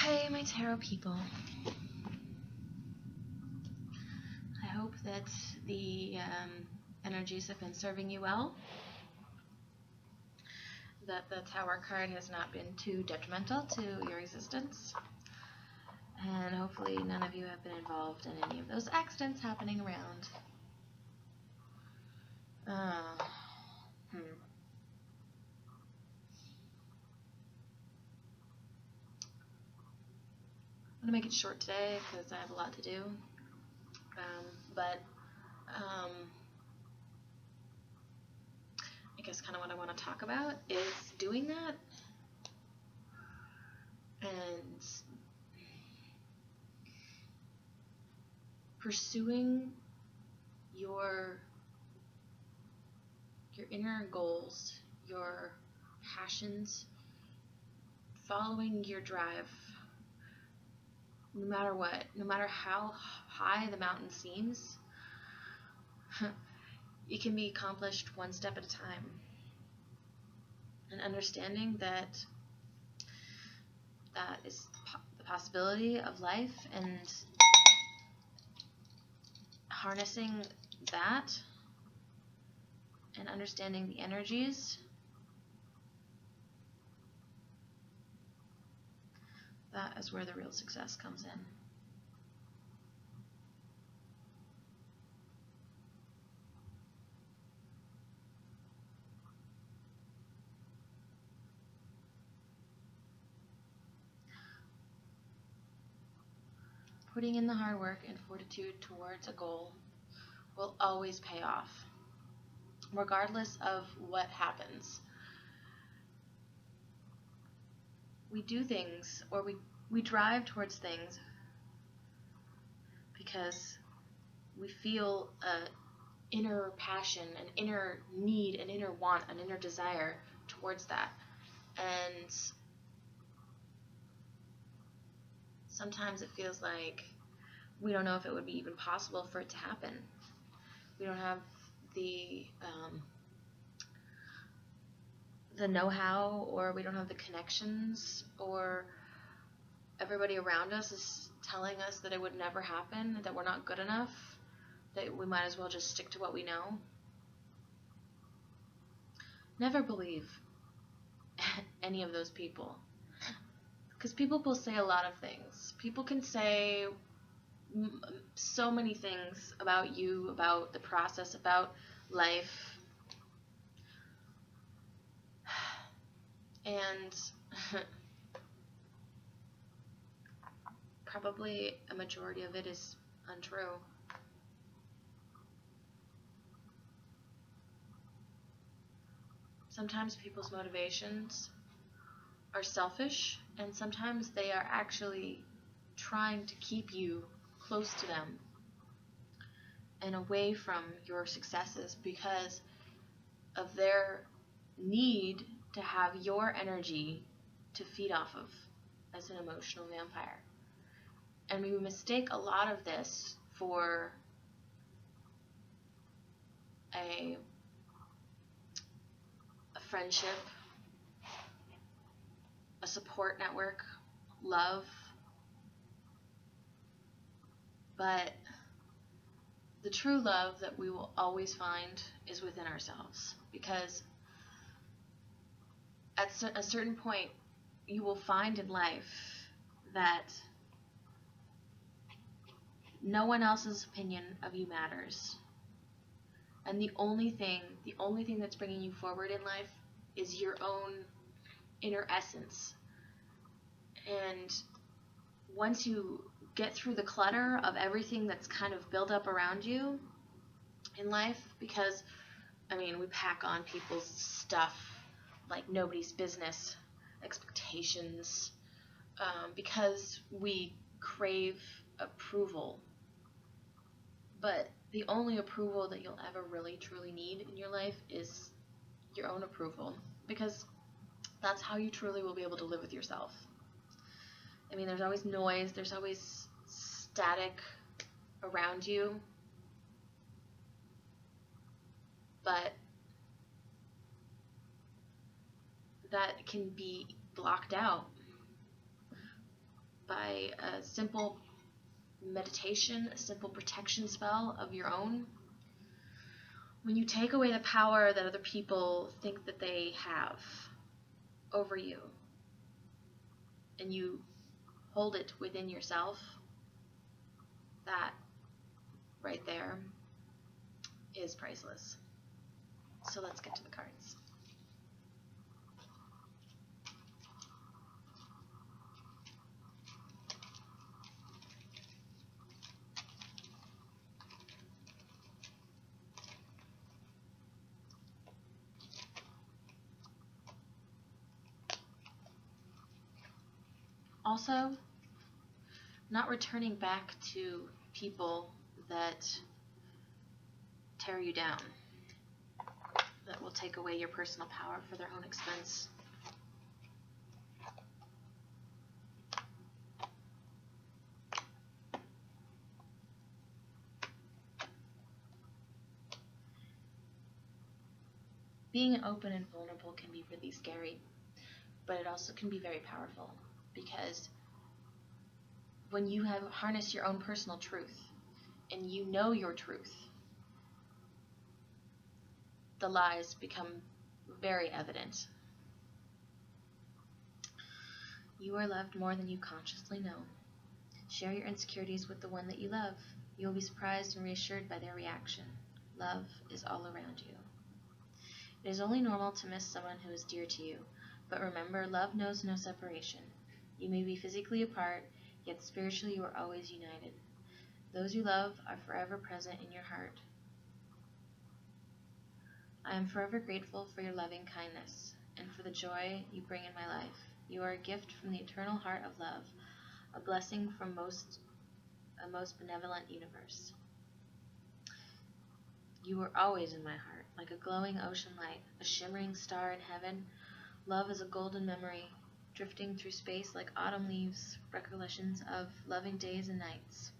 Hey, my tarot people. I hope that the energies have been serving you well, that the Tower card has not been too detrimental to your existence, and hopefully none of you have been involved in any of those accidents happening around. I'm going to make it short today because I have a lot to do, but I guess kind of what I want to talk about is doing that and pursuing your inner goals, your passions, following your drive, no matter what, no matter how high the mountain seems. It can be accomplished one step at a time. And understanding that is the possibility of life, and harnessing that and understanding the energies, that is where the real success comes in. Putting in the hard work and fortitude towards a goal will always pay off, regardless of what happens. We do things, or we drive towards things because we feel an inner passion, an inner need, an inner want, an inner desire towards that. And sometimes it feels like we don't know if it would be even possible for it to happen. We don't have the know-how, or we don't have the connections, or everybody around us is telling us that it would never happen, that we're not good enough, that we might as well just stick to what we know. Never believe any of those people, because people will say a lot of things. People can say so many things about you, about the process, about life. And probably a majority of it is untrue. Sometimes people's motivations are selfish, and sometimes they are actually trying to keep you close to them and away from your successes because of their need to have your energy to feed off of as an emotional vampire. And we mistake a lot of this for a friendship, a support network, love. But the true love that we will always find is within ourselves, because at a certain point you will find in life that no one else's opinion of you matters, and the only thing that's bringing you forward in life is your own inner essence. And once you get through the clutter of everything that's kind of built up around you in life, because we pack on people's stuff like nobody's business, expectations, because we crave approval. But the only approval that you'll ever really truly need in your life is your own approval, because that's how you truly will be able to live with yourself. There's always noise, there's always static around you, but that can be blocked out by a simple meditation, a simple protection spell of your own. When you take away the power that other people think that they have over you, and you hold it within yourself, that right there is priceless. So let's get to the cards. Also, not returning back to people that tear you down, that will take away your personal power for their own expense. Being open and vulnerable can be really scary, but it also can be very powerful, because when you have harnessed your own personal truth and you know your truth, the lies become very evident. You are loved more than you consciously know. Share your insecurities with the one that you love. You will be surprised and reassured by their reaction. Love is all around you. It is only normal to miss someone who is dear to you, but remember, love knows no separation. You may be physically apart, yet spiritually you are always united. Those you love are forever present in your heart. I am forever grateful for your loving kindness and for the joy you bring in my life. You are a gift from the eternal heart of love, a blessing from a most benevolent universe. You are always in my heart, like a glowing ocean light, a shimmering star in heaven. Love is a golden memory, drifting through space like autumn leaves, recollections of loving days and nights.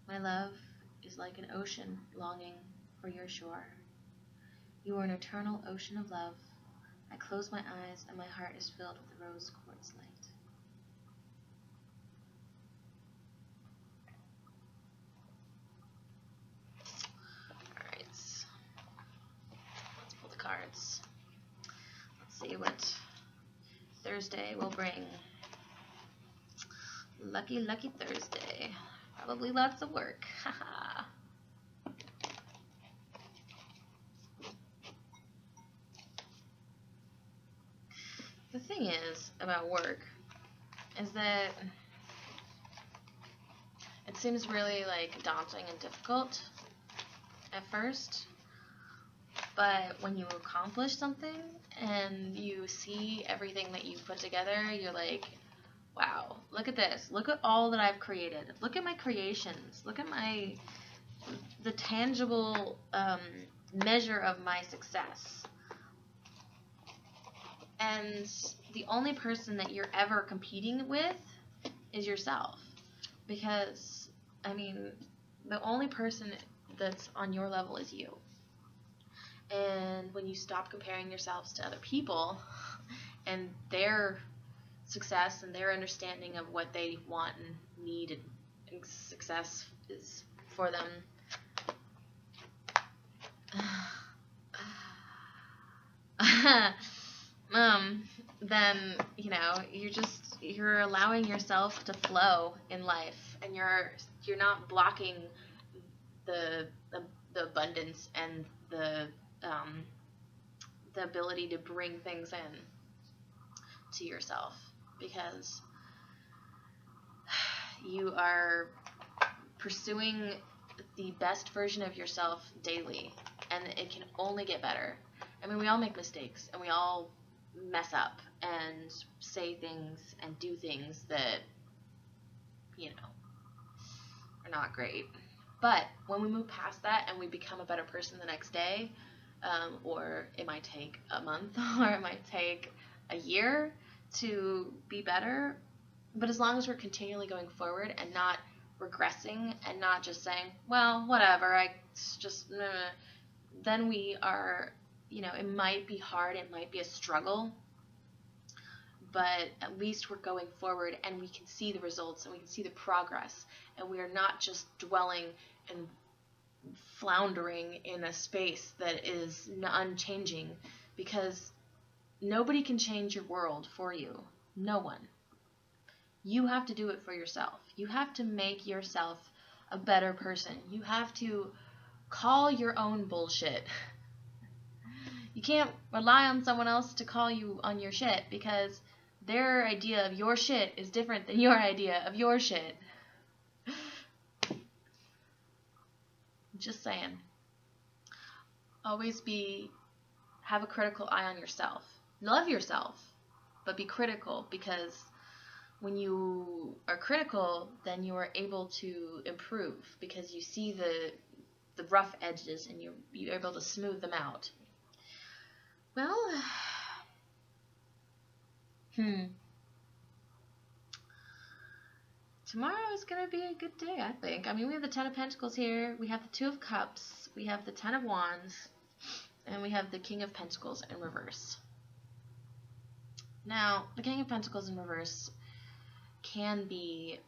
My love is like an ocean longing for your shore. You are an eternal ocean of love. I close my eyes and my heart is filled with the rose quartz light. Alright, let's pull the cards. Let's see what Thursday will bring. Lucky, lucky Thursday. Probably lots of work. Haha. The thing is about work is that it seems really like daunting and difficult at first, but when you accomplish something and you see everything that you've put together, you're like, wow, look at this. Look at all that I've created. Look at my creations. Look at the tangible measure of my success. And the only person that you're ever competing with is yourself. Because, I mean, the only person that's on your level is you. And when you stop comparing yourselves to other people and their success and their understanding of what they want and need and success is for them, then, you're allowing yourself to flow in life, and you're not blocking the abundance and the ability to bring things in to yourself, because you are pursuing the best version of yourself daily, and it can only get better. I mean, we all make mistakes, and we all mess up and say things and do things that, are not great. But when we move past that and we become a better person the next day, or it might take a month, or it might take a year to be better, but as long as we're continually going forward and not regressing and not just saying, well, whatever, then we are, it might be hard, it might be a struggle, but at least we're going forward and we can see the results and we can see the progress, and we are not just dwelling and floundering in a space that is unchanging, because nobody can change your world for you. No one. You have to do it for yourself. You have to make yourself a better person. You have to call your own bullshit. You can't rely on someone else to call you on your shit, because their idea of your shit is different than your idea of your shit. Just saying. Always have a critical eye on yourself. Love yourself, but be critical, because when you are critical, then you are able to improve, because you see the rough edges and you're able to smooth them out. Well, tomorrow is going to be a good day, I think. I mean, we have the Ten of Pentacles here, we have the Two of Cups, we have the Ten of Wands, and we have the King of Pentacles in reverse. Now, the King of Pentacles in reverse can be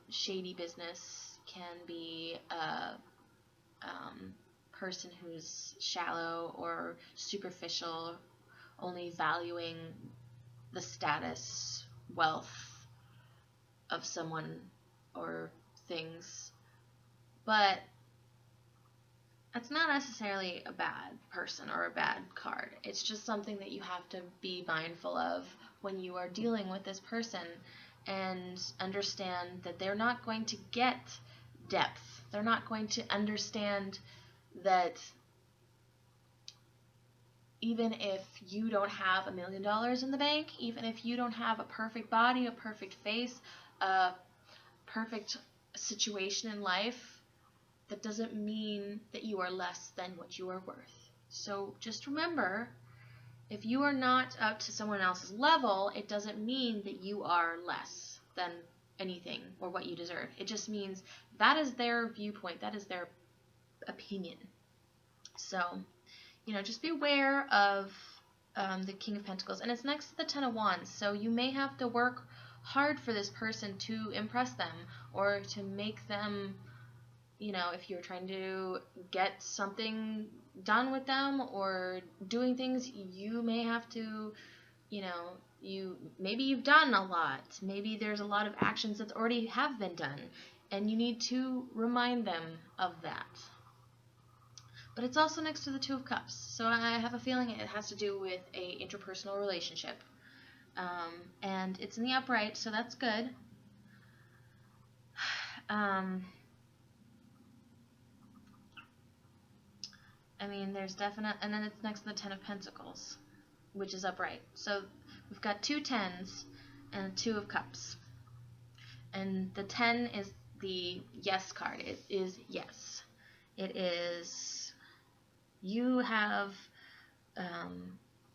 shady business, can be a person who's shallow or superficial, only valuing the status, wealth of someone or things. But that's not necessarily a bad person or a bad card. It's just something that you have to be mindful of when you are dealing with this person, and understand that they're not going to get depth. They're not going to understand that even if you don't have $1 million in the bank, even if you don't have a perfect body, a perfect face, a perfect situation in life, that doesn't mean that you are less than what you are worth. So just remember, if you are not up to someone else's level, it doesn't mean that you are less than anything or what you deserve. It just means that is their viewpoint, that is their opinion. So, just be aware of the King of Pentacles, and it's next to the Ten of Wands, so you may have to work hard for this person to impress them, or to make them, if you're trying to get something done with them or doing things, you may have to, maybe you've done a lot, maybe there's a lot of actions that already have been done, and you need to remind them of that. But it's also next to the Two of Cups, so I have a feeling it has to do with a interpersonal relationship. And it's in the upright, so that's good. There's definite, and then it's next to the Ten of Pentacles, which is upright. So we've got two tens and a Two of Cups. And the 10 is the yes card. It is yes. It is, you have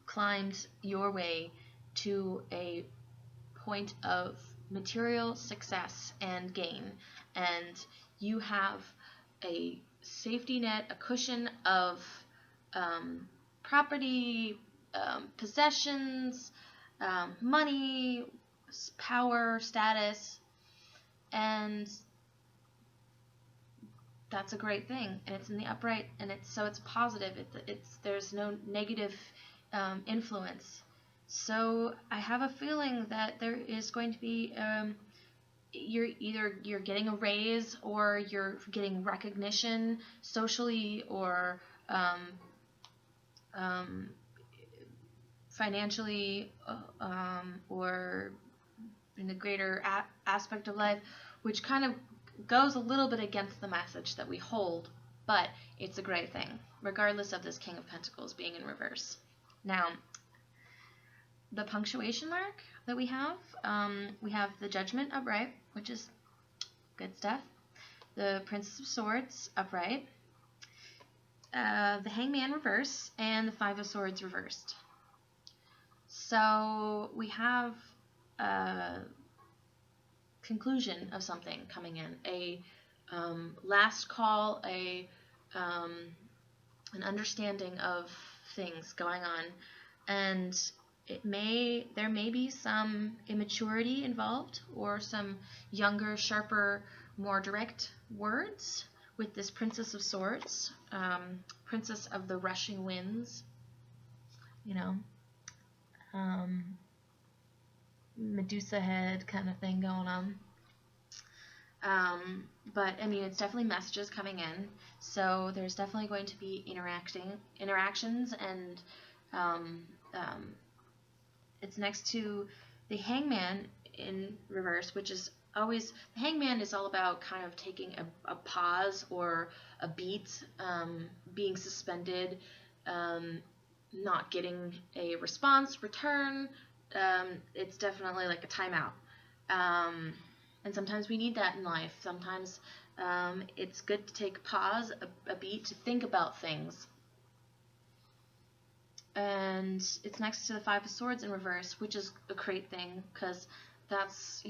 climbed your way to a point of material success and gain, and you have a safety net, a cushion of property, possessions, money, power, status, and that's a great thing. And it's in the upright, and it's positive. There's no negative influence. So I have a feeling that there is going to be you're getting a raise, or you're getting recognition socially, or financially, or in a greater aspect of life, which kind of goes a little bit against the message that we hold, but it's a great thing, regardless of this King of Pentacles being in reverse. Now, the punctuation mark that we have the Judgment upright, which is good stuff. The Princess of Swords upright. The Hangman reverse, and the Five of Swords reversed. So we have a conclusion of something coming in, a last call, an understanding of things going on, and there may be some immaturity involved, or some younger, sharper, more direct words with this Princess of Swords, Princess of the Rushing Winds, you know, Medusa head kind of thing going on. But I mean, it's definitely messages coming in, so there's definitely going to be interactions, and it's next to the Hangman in reverse, which is always, the Hangman is all about kind of taking a pause or a beat, being suspended, not getting a return. It's definitely like a timeout. And sometimes we need that in life. Sometimes it's good to take a pause, a beat, to think about things. And it's next to the Five of Swords in reverse, which is a great thing, because that's,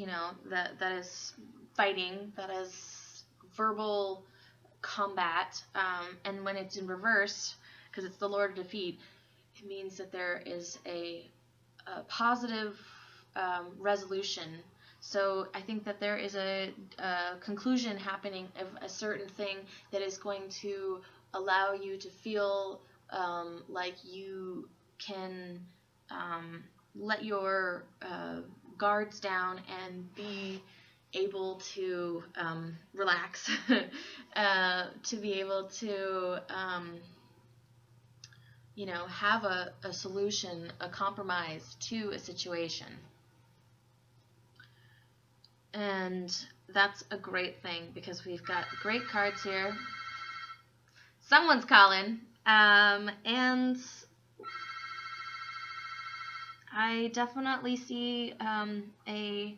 that is fighting, that is verbal combat. And when it's in reverse, because it's the Lord of Defeat, it means that there is a positive resolution. So I think that there is a conclusion happening of a certain thing that is going to allow you to feel like you can let your guards down and be able to relax, to be able to have a solution, a compromise to a situation. And that's a great thing, because we've got great cards here. Someone's calling. And I definitely see a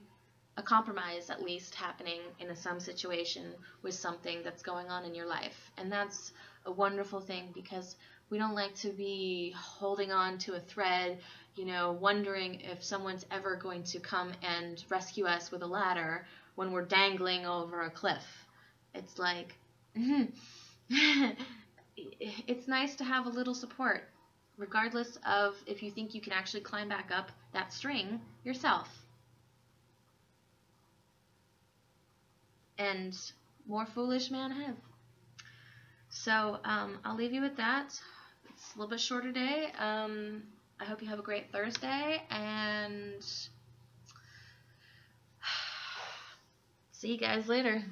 compromise, at least, happening in some situation with something that's going on in your life. And that's a wonderful thing, because we don't like to be holding on to a thread, wondering if someone's ever going to come and rescue us with a ladder when we're dangling over a cliff. It's like, it's nice to have a little support, regardless of if you think you can actually climb back up that string yourself. And more foolish man ahead. So I'll leave you with that. It's a little bit shorter day. I hope you have a great Thursday, and see you guys later.